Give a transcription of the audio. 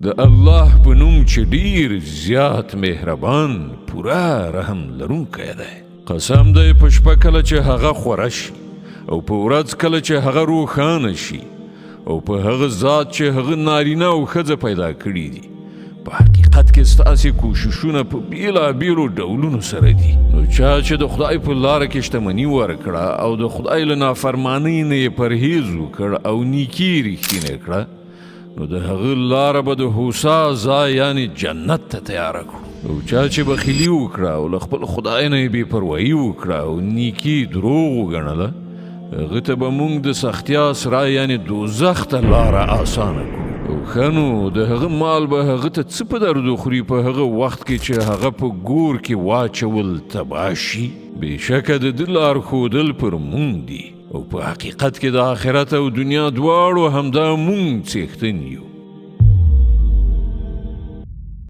د الله په نوم چې ډیر زیات مهربان پوره رحم لرونکی دی. قسم دی په شپه کله چې هغه خوره شي او په ورځ کله چې هغه روښانه شي او په هغه ذات چې هغه نارینه او ښځه پیدا کړي دي. په حقیقت کې ستاسې کوششونه په بیلابیلو ډولونو سره دي. نو چا چې د خدای په لاره کې شتمني ورکړه او د خدای له نافرمانۍ نه یې پرهیز وکړ او نیکي رښتینې کړه، نو د هغه لاره به د هوسا ځای یعنې جنت ته تیاره کړو. او چا چې بخیلي وکړه او له خپل خدای نه یې بېپروایي وکړه او نیکي دروغ وګڼله، هغه ته به موږ د سختیا سرای یعنې دوزخ ته لاره اسانه کړو. او ښه نو د هغه مال به هغه ته څه په درد وخوري په هغه وخت کې چې هغه په ګور کې واچول تباه شي؟ بېشکه د ده لارښودل پر موږ دي او په حقیقت کې د آخرت او دنیا دواړو همدا موږ څښتن یو.